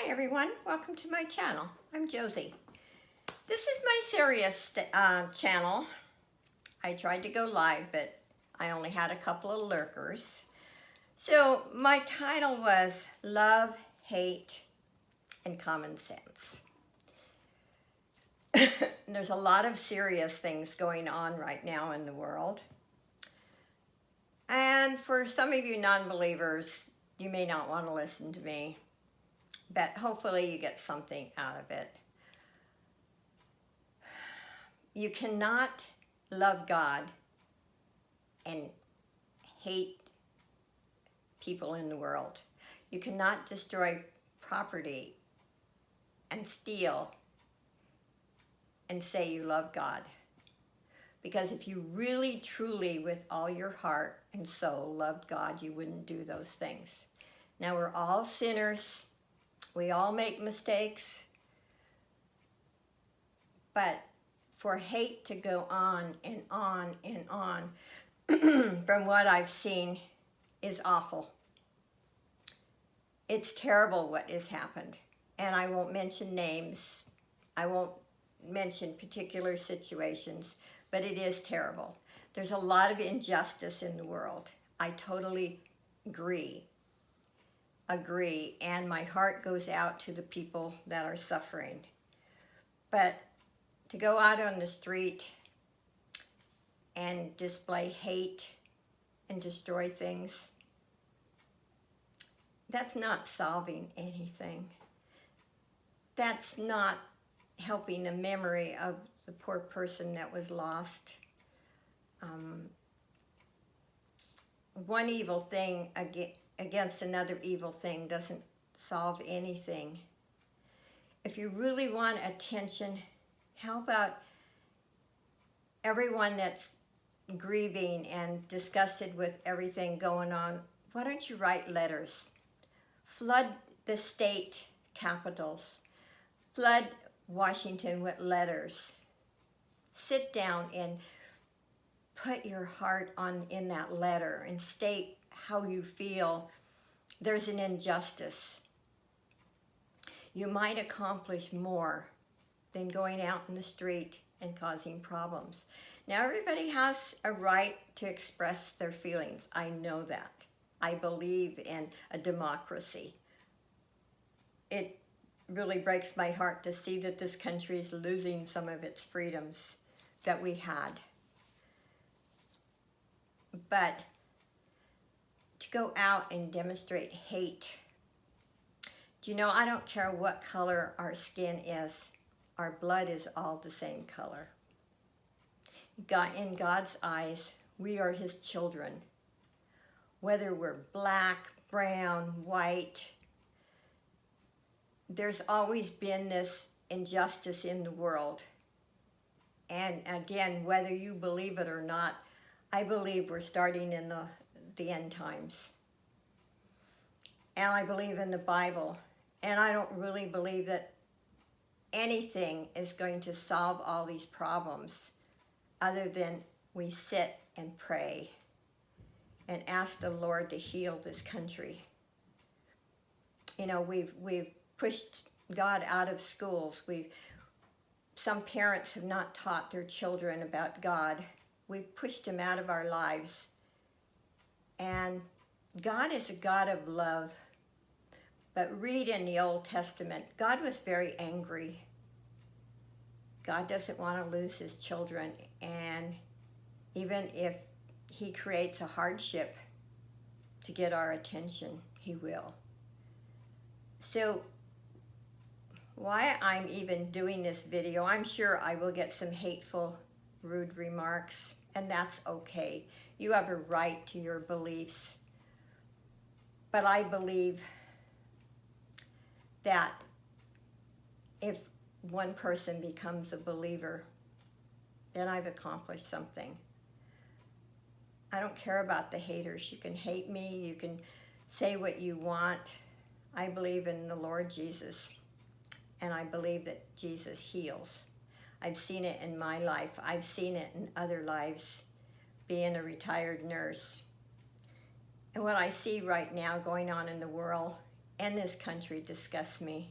Hi everyone, welcome to my channel. I'm Josie. This is my serious channel. I tried to go live, but I only had a couple of lurkers. So my title was Love, Hate, and Common Sense. There's a lot of serious things going on right now in the world. And for some of you non-believers, you may not want to listen to me, but hopefully you get something out of it. You cannot love God and hate people in the world. You cannot destroy property and steal and say you love God. Because if you really, truly, with all your heart and soul loved God, you wouldn't do those things. Now, we're all sinners. We all make mistakes. But for hate to go on and on and on, from what I've seen, is awful. It's terrible what has happened. And I won't mention names. I won't mention particular situations, but it is terrible. There's a lot of injustice in the world. I totally agree. And my heart goes out to the people that are suffering. But to go out on the street and display hate and destroy things, that's not solving anything. That's not helping the memory of the poor person that was lost. One evil thing against another evil thing doesn't solve anything. If you really want attention, how about everyone that's grieving and disgusted with everything going on? Why don't you write letters? Flood the state capitals. Flood Washington with letters. Sit down and put your heart in that letter and state how you feel there's an injustice. You might accomplish more than going out in the street and causing problems. Now, everybody has a right to express their feelings. I know that. I believe in a democracy. It really breaks my heart to see that this country is losing some of its freedoms that we had. But to go out and demonstrate hate, do you know, I don't care what color our skin is, our blood is all the same color. God, in God's eyes, we are His children. Whether we're black, brown, white, there's always been this injustice in the world. And again, whether you believe it or not, I believe we're starting in the end times. And I believe in the Bible. And I don't really believe that anything is going to solve all these problems other than we sit and pray and ask the Lord to heal this country. You know, we've pushed God out of schools. Some parents have not taught their children about God. We've pushed Him out of our lives. And God is a God of love. But read in the Old Testament, God was very angry. God doesn't want to lose His children. And even if He creates a hardship to get our attention, He will. So why I'm even doing this video, I'm sure I will get some hateful, rude remarks, and that's okay. You have a right to your beliefs. But I believe that if one person becomes a believer, then I've accomplished something. I don't care about the haters. You can hate me, you can say what you want. I believe in the Lord Jesus, and I believe that Jesus heals. I've seen it in my life. I've seen it in other lives, being a retired nurse. And what I see right now going on in the world and this country disgusts me.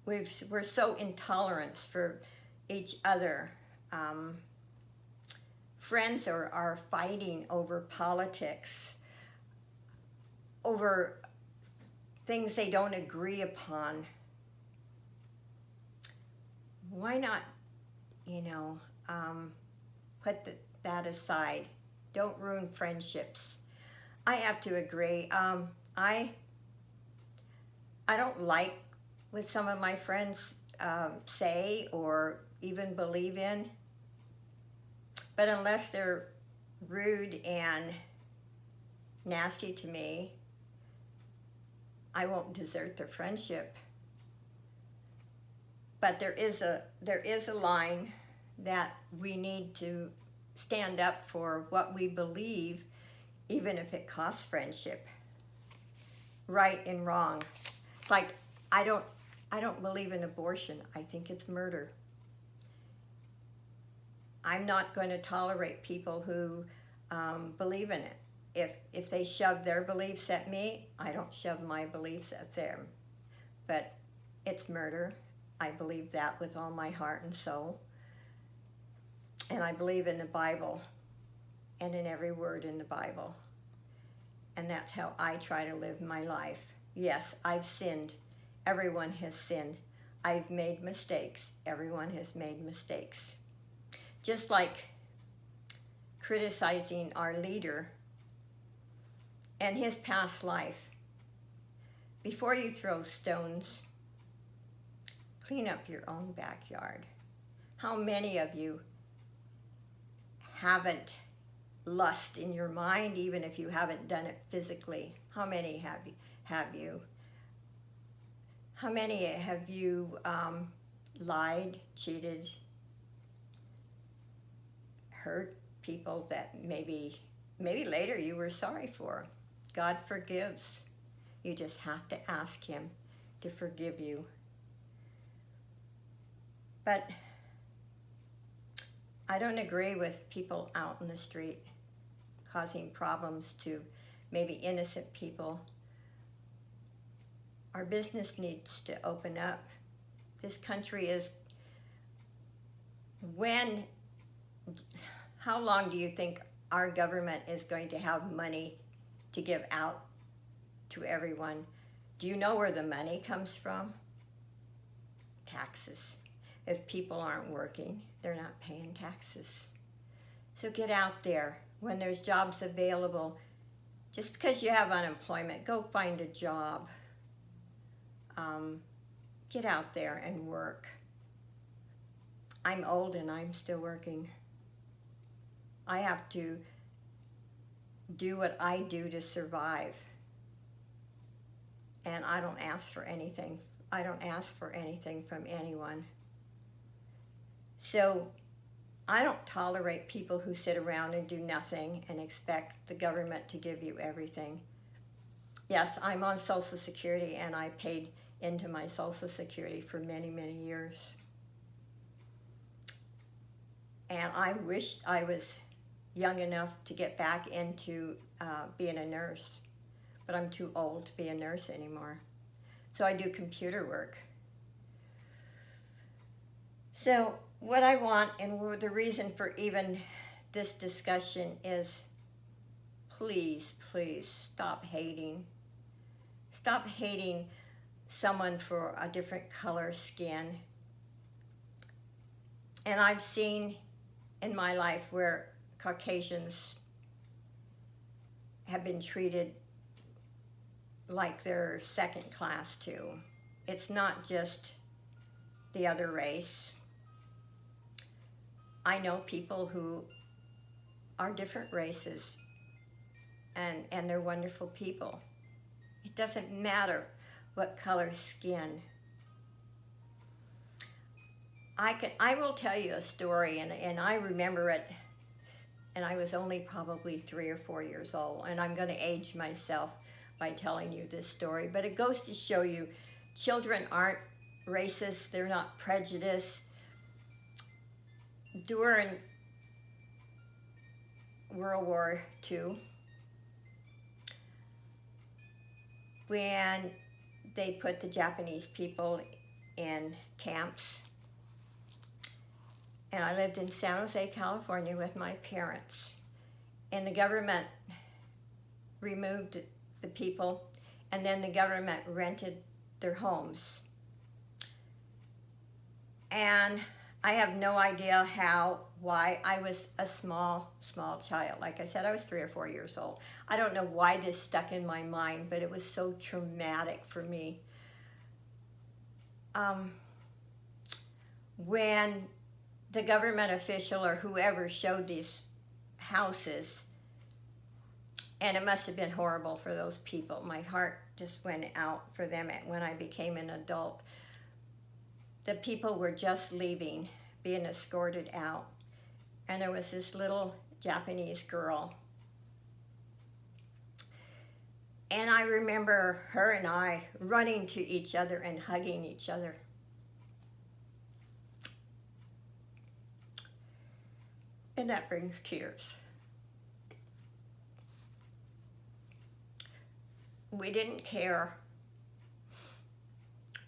We're so intolerant for each other. Friends are fighting over politics, over things they don't agree upon. Why not, put that aside? Don't ruin friendships. I have to agree. I don't like what some of my friends say or even believe in, but unless they're rude and nasty to me, I won't desert their friendship. But there is a line that we need to stand up for what we believe, even if it costs friendship. Right and wrong. It's like I don't believe in abortion. I think it's murder. I'm not going to tolerate people who believe in it. If they shove their beliefs at me, I don't shove my beliefs at them. But it's murder. I believe that with all my heart and soul. And I believe in the Bible and in every word in the Bible. And that's how I try to live my life. Yes, I've sinned. Everyone has sinned. I've made mistakes. Everyone has made mistakes. Just like criticizing our leader and his past life. Before you throw stones, clean up your own backyard. How many of you haven't lust in your mind, even if you haven't done it physically? How many have you? How many have you lied, cheated, hurt people that maybe later you were sorry for? God forgives. You just have to ask him to forgive you. But I don't agree with people out in the street causing problems to maybe innocent people. Our business needs to open up. This country is, how long do you think our government is going to have money to give out to everyone? Do you know where the money comes from? Taxes. If people aren't working, they're not paying taxes. So get out there. When there's jobs available, just because you have unemployment, go find a job. Get out there and work. I'm old and I'm still working. I have to do what I do to survive. And I don't ask for anything. I don't ask for anything from anyone. So I don't tolerate people who sit around and do nothing and expect the government to give you everything. Yes, I'm on Social Security and I paid into my Social Security for many, many years. And I wish I was young enough to get back into being a nurse, but I'm too old to be a nurse anymore. So I do computer work. So what I want, and the reason for even this discussion is, please, please stop hating. Stop hating someone for a different color skin. And I've seen in my life where Caucasians have been treated like they're second class too. It's not just the other race. I know people who are different races and they're wonderful people. It doesn't matter what color skin. I will tell you a story, and I remember it, and I was only probably 3 or 4 years old, and I'm going to age myself by telling you this story, but it goes to show you children aren't racist, they're not prejudiced. During World War II, when they put the Japanese people in camps. And I lived in San Jose, California with my parents. And the government removed the people, and then the government rented their homes. And I have no idea why. I was a small child. Like I said, I was 3 or 4 years old. I don't know why this stuck in my mind, but it was so traumatic for me. When the government official or whoever showed these houses, and it must have been horrible for those people. My heart just went out for them when I became an adult. The people were just leaving, being escorted out, and there was this little Japanese girl. And I remember her and I running to each other and hugging each other. And that brings tears. We didn't care.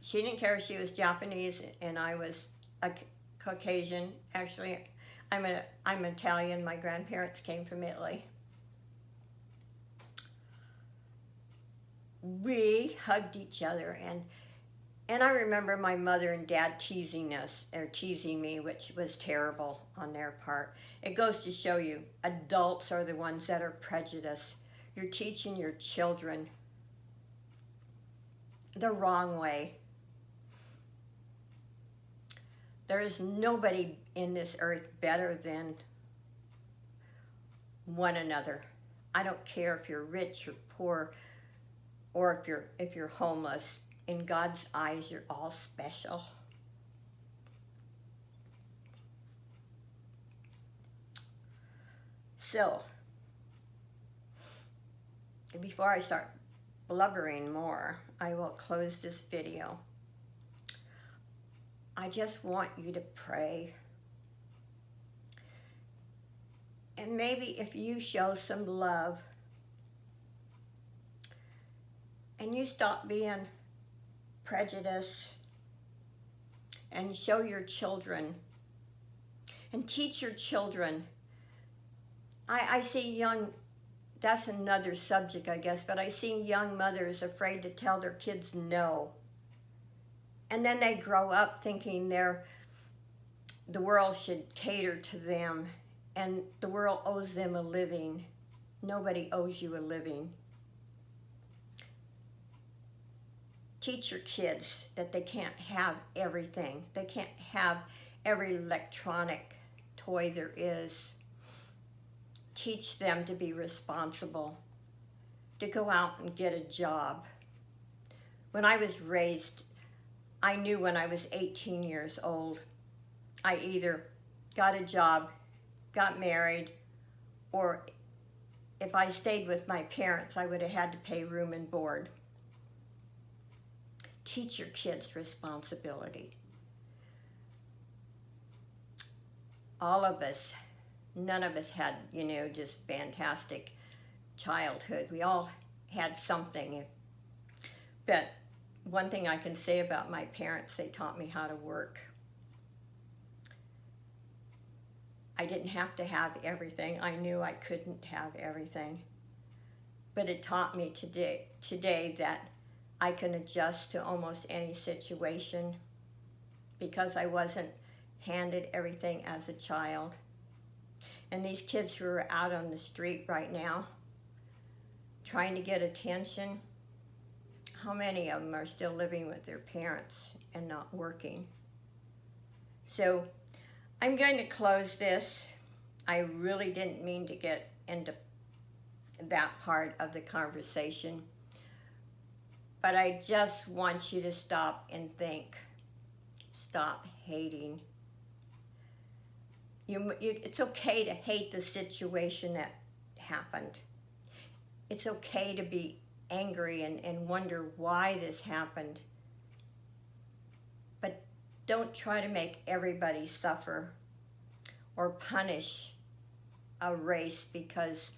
She didn't care if she was Japanese and I was a Caucasian. Actually, I'm Italian. My grandparents came from Italy. We hugged each other, and I remember my mother and dad teasing me, which was terrible on their part. It goes to show you, adults are the ones that are prejudiced. You're teaching your children the wrong way. There is nobody in this earth better than one another. I don't care if you're rich or poor, or if you're homeless. In God's eyes, you're all special. So, before I start blubbering more, I will close this video. I just want you to pray. And maybe if you show some love and you stop being prejudiced and show your children and teach your children. I see that's another subject, I guess, but I see young mothers afraid to tell their kids no. And then they grow up thinking the world should cater to them and the world owes them a living. Nobody owes you a living. Teach your kids that they can't have everything. They can't have every electronic toy there is. Teach them to be responsible, to go out and get a job. When I was raised, I knew when I was 18 years old, I either got a job, got married, or if I stayed with my parents, I would have had to pay room and board. Teach your kids responsibility. All of us, none of us had, just fantastic childhood. We all had something. But one thing I can say about my parents, they taught me how to work. I didn't have to have everything. I knew I couldn't have everything. But it taught me today that I can adjust to almost any situation because I wasn't handed everything as a child. And these kids who are out on the street right now trying to get attention, how many of them are still living with their parents and not working? So I'm going to close this. I really didn't mean to get into that part of the conversation, but I just want you to stop and think. Stop hating. It's okay to hate the situation that happened. It's okay to be angry and wonder why this happened. But don't try to make everybody suffer or punish a race because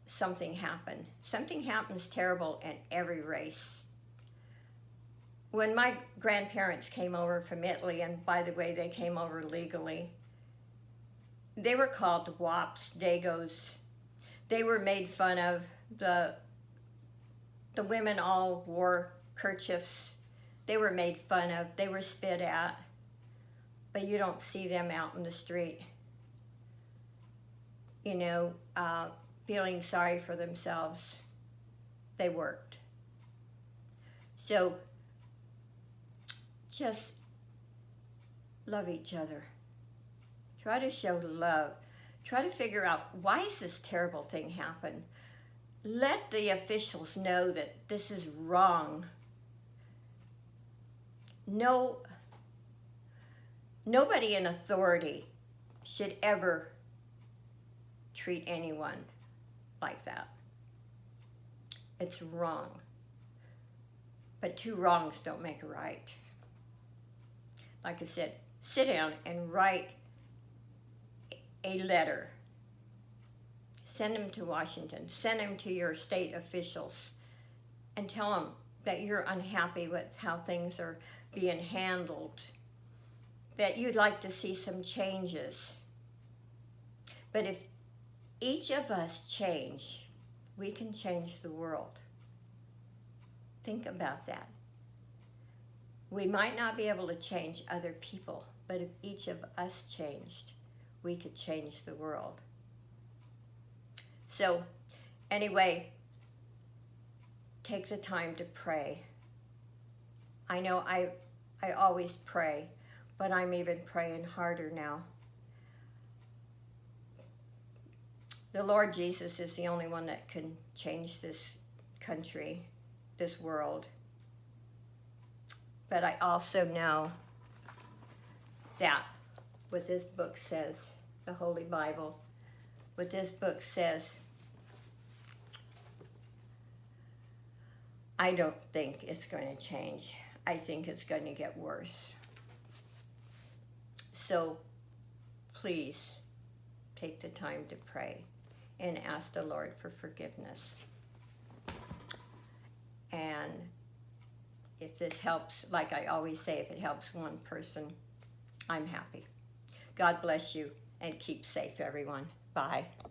something happen. Something happens terrible in every race. When my grandparents came over from Italy, and by the way, they came over legally, they were called wops, dagos. They were made fun of. The women all wore kerchiefs. They were made fun of. They were spit at. But you don't see them out in the street, feeling sorry for themselves. They worked. So just love each other. Try to show love. Try to figure out, why is this terrible thing happen? Let the officials know that this is wrong. Nobody in authority should ever treat anyone like that. It's wrong. But two wrongs don't make a right. Like I said, sit down and write a letter. Send them to Washington. Send them to your state officials and tell them that you're unhappy with how things are being handled, that you'd like to see some changes. But if each of us change, we can change the world. Think about that. We might not be able to change other people, but if each of us changed, we could change the world. So, anyway, take the time to pray. I know I always pray, but I'm even praying harder now. The Lord Jesus is the only one that can change this country, this world. But I also know that what this book says, the Holy Bible, what this book says, I don't think it's going to change. I think it's going to get worse. So please take the time to pray and ask the Lord for forgiveness. And if this helps, like I always say, if it helps one person, I'm happy. God bless you and keep safe, everyone. Bye.